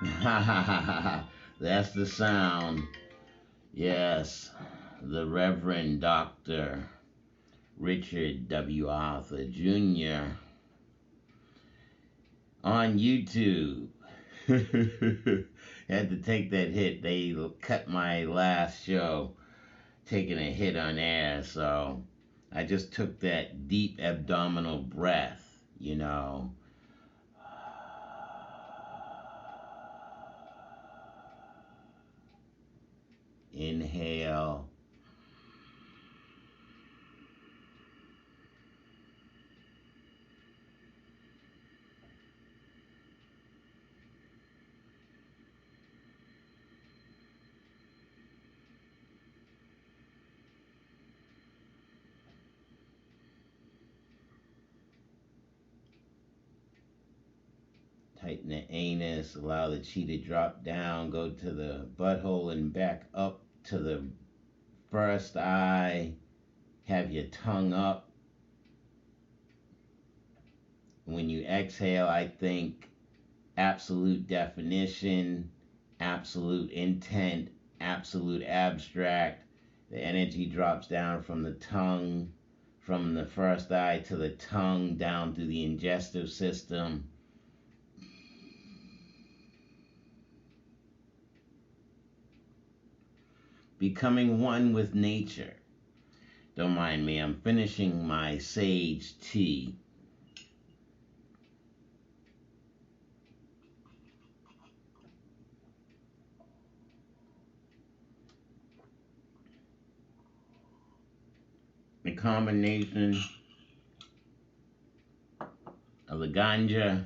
That's the sound. Yes, the Reverend Dr. Richard W. Arthur Jr. on YouTube. Had to take that hit. They cut my last show taking a hit on air, so I just took that deep abdominal breath. Inhale. Tighten the anus, allow the chi to drop down, go to the butthole and back up to the first eye. Have your tongue up. When you exhale, I think absolute definition, absolute intent, absolute abstract. The energy drops down from the tongue, from the first eye to the tongue, down through the digestive system. Becoming one with nature. Don't mind me, I'm finishing my sage tea. The combination of the ganja.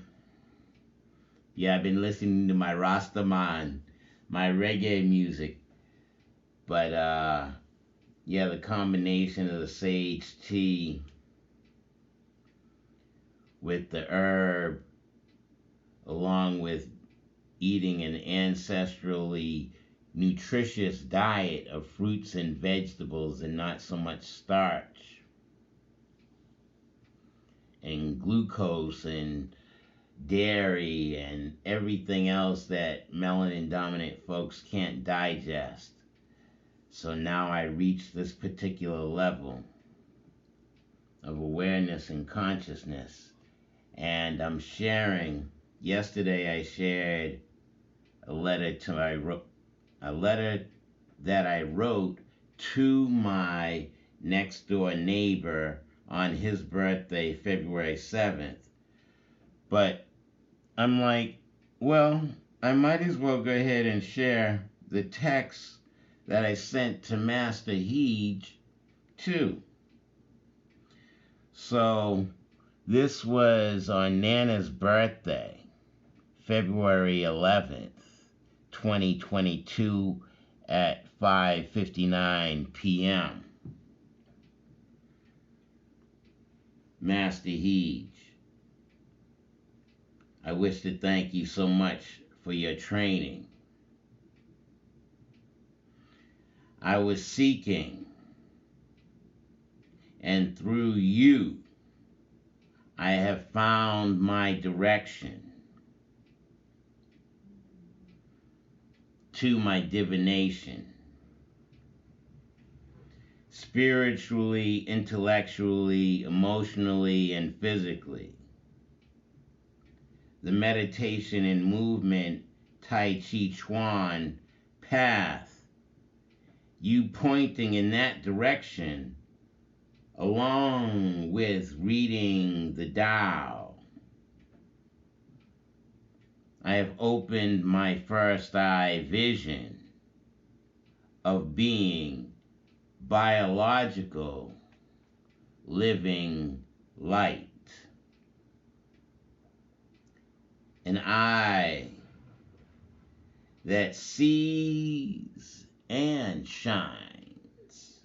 Yeah, I've been listening to my Rastaman, my reggae music. But yeah, the combination of the sage tea with the herb, along with eating an ancestrally nutritious diet of fruits and vegetables and not so much starch and glucose and dairy and everything else that melanin dominant folks can't digest. So now I reach this particular level of awareness and consciousness, and I'm sharing. Yesterday I shared a letter a letter that I wrote to my next door neighbor on his birthday, February 7th. But I'm like, well, I might as well go ahead and share the text that I sent to Master Heg too. So this was on Nana's birthday, February 11th, 2022 at 5:59 p.m. Master Heg, I wish to thank you so much for your training. I was seeking, and through you, I have found my direction to my divination. Spiritually, intellectually, emotionally, and physically. The meditation and movement Tai Chi Chaun path, you pointing in that direction, along with reading the Tao, I have opened my first eye vision of being biological, living light. An eye that sees and shines.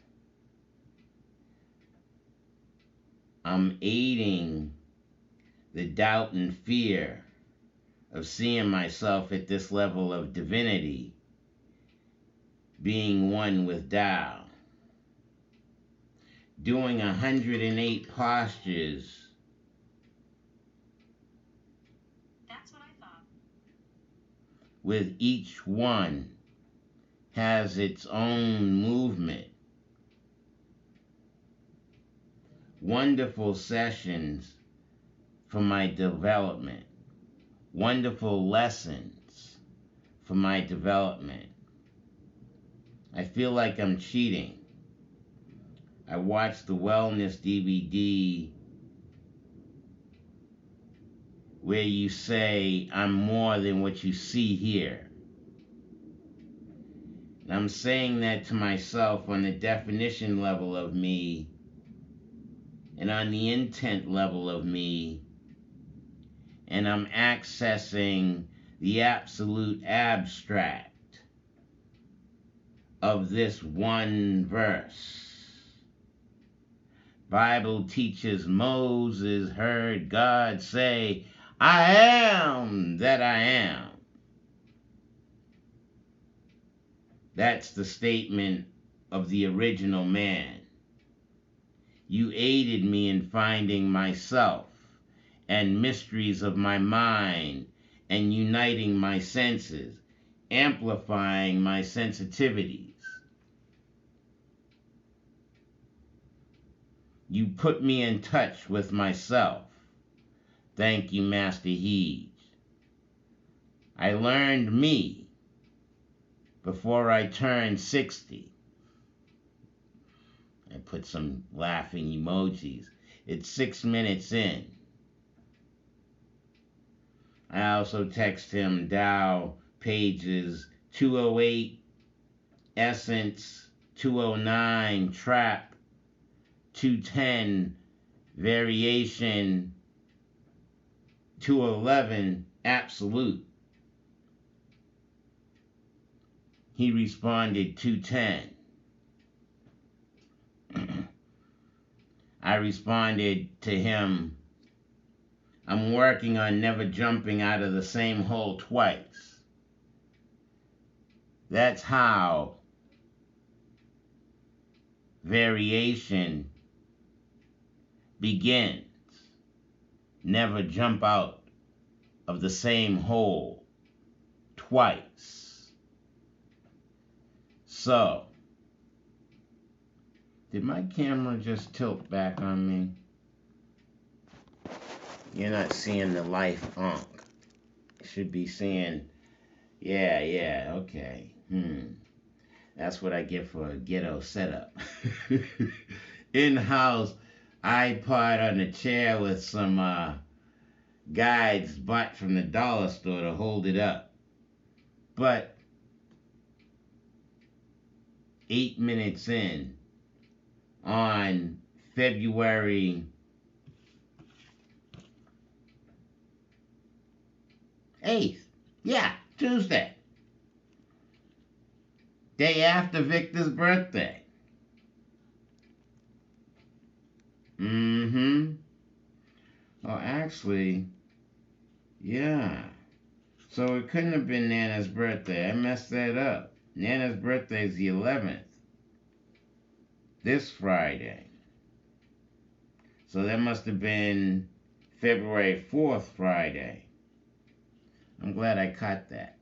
I'm aiding the doubt and fear of seeing myself at this level of divinity, being one with Tao, doing 108 postures. That's what I thought. with each one has its own movement. Wonderful sessions for my development. Wonderful lessons for my development. I feel like I'm cheating. I watched the wellness DVD where you say, I'm more than what you see here. And I'm saying that to myself on the definition level of me and on the intent level of me, and I'm accessing the absolute abstract of this one verse. Bible teaches Moses heard God say, I am that I am. That's the statement of the original man. You aided me in finding myself and mysteries of my mind and uniting my senses, amplifying my sensitivities. You put me in touch with myself. Thank you, Master Heg. I learned me before I turned 60. I put some laughing emojis. It's 6 minutes in. I also text him Dow pages 208, Essence 209, Trap 210, Variation 211, Absolute. He responded 210. I responded to him, I'm working on never jumping out of the same hole twice. That's how variation begins. Never jump out of the same hole twice. So, did my camera just tilt back on me? You're not seeing the life unk. You should be seeing, yeah, okay. That's what I get for a ghetto setup. In-house iPod on a chair with some guides bought from the dollar store to hold it up. But 8 minutes in, on February 8th, yeah, Tuesday, day after Victor's birthday. Well, actually, yeah. So it couldn't have been Nana's birthday. I messed that up. Nana's birthday is the 11th. This Friday. So that must have been February 4th Friday. I'm glad I caught that.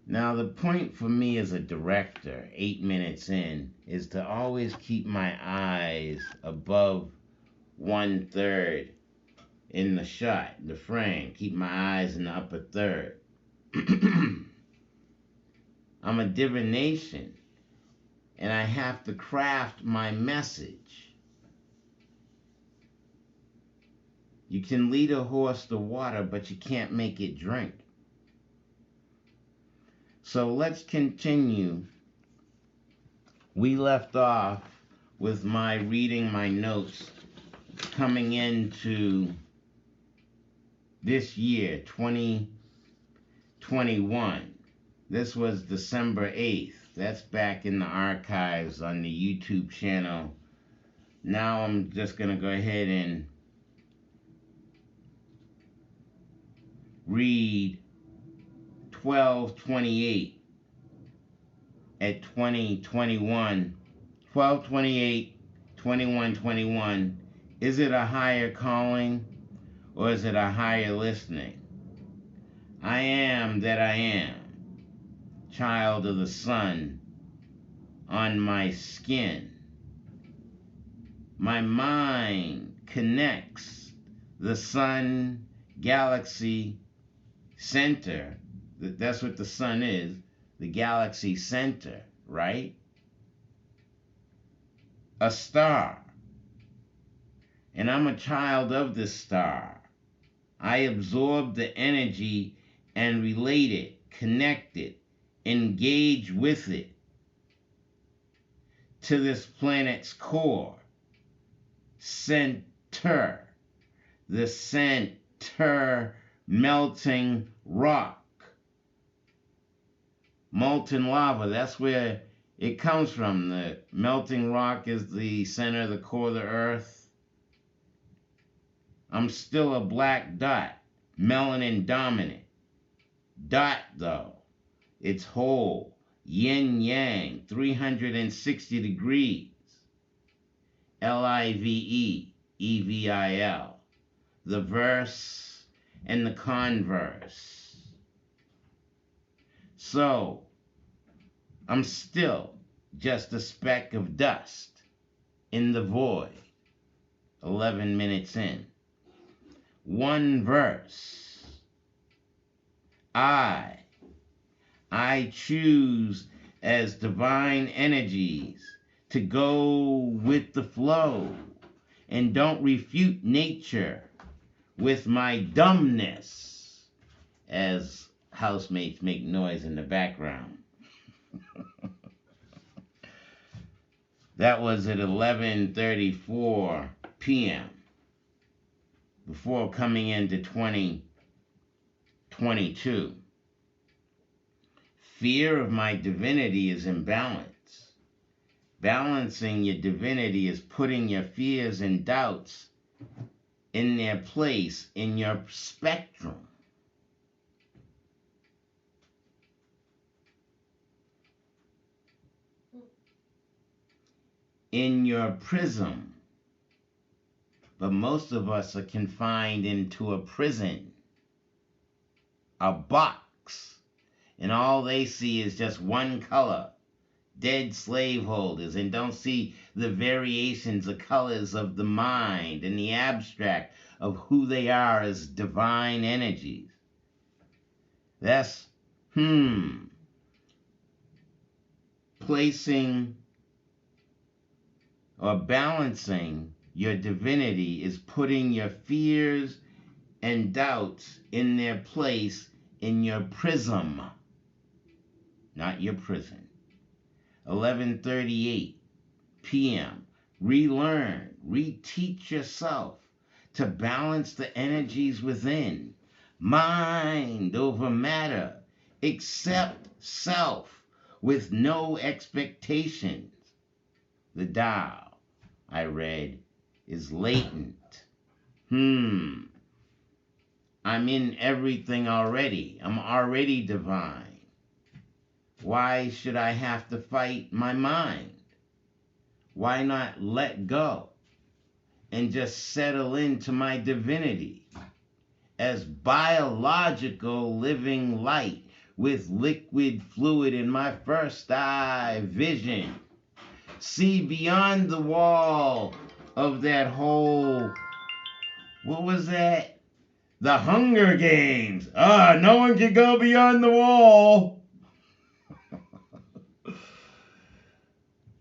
Now, the point for me as a director, 8 minutes in, is to always keep my eyes above 1/3 in the shot, the frame. Keep my eyes in the upper third. I'm a divination, and I have to craft my message. You can lead a horse to water, but you can't make it drink. So let's continue. We left off with my reading my notes coming into this year, 2021. This was December 8th. That's back in the archives on the YouTube channel. Now I'm just going to go ahead and read 12/28 at 2021. 12/28, 21/21. Is it a higher calling or is it a higher listening? I am that I am, child of the sun on my skin. My mind connects the sun, galaxy, center. That's what the sun is, the galaxy center, right? A star. And I'm a child of this star. I absorb the energy and relate it, connect it, engage with it to this planet's core, center, the center melting rock, molten lava. That's where it comes from. The melting rock is the center, the core of the earth. I'm still a black dot, melanin dominant. Dot, though, it's whole, yin yang, 360 degrees. LIVE, EVIL, the verse and the converse. So, I'm still just a speck of dust in the void, 11 minutes in. One verse. I choose as divine energies to go with the flow and don't refute nature with my dumbness, as housemates make noise in the background. That was at 11:34 p.m. before coming into 2022. Fear of my divinity is imbalance. Balancing your divinity is putting your fears and doubts in their place in your spectrum. In your prism. But most of us are confined into a prison, a box, and all they see is just one color. Dead slaveholders, and don't see the variations of colors of the mind and the abstract of who they are as divine energies. That's placing or balancing your divinity is putting your fears and doubts in their place in your prism, not your prison. 11:38 p.m. Relearn, reteach yourself to balance the energies within. Mind over matter. Accept self with no expectations. The Tao I read is latent. I'm in everything already. I'm already divine. Why should I have to fight my mind? Why not let go and just settle into my divinity as biological living light with liquid fluid in my first eye vision? See beyond the wall of that whole, what was that? The Hunger Games. No one can go beyond the wall.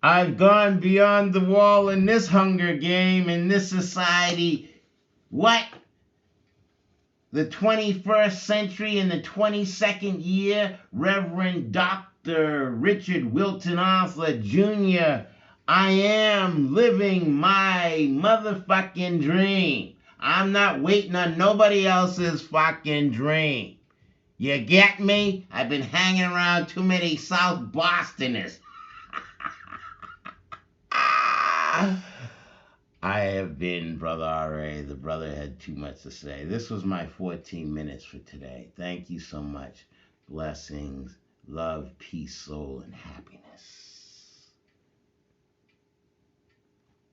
I've gone beyond the wall in this Hunger Game, in this society. What? The 21st century in the 22nd year, Reverend Dr. Richard Wilton Arthur Jr., I am living my motherfucking dream. I'm not waiting on nobody else's fucking dream. You get me? I've been hanging around too many South Bostoners. I have been Brother R.A. The brother had too much to say. This was my 14 minutes for today. Thank you so much. Blessings, love, peace, soul, and happiness.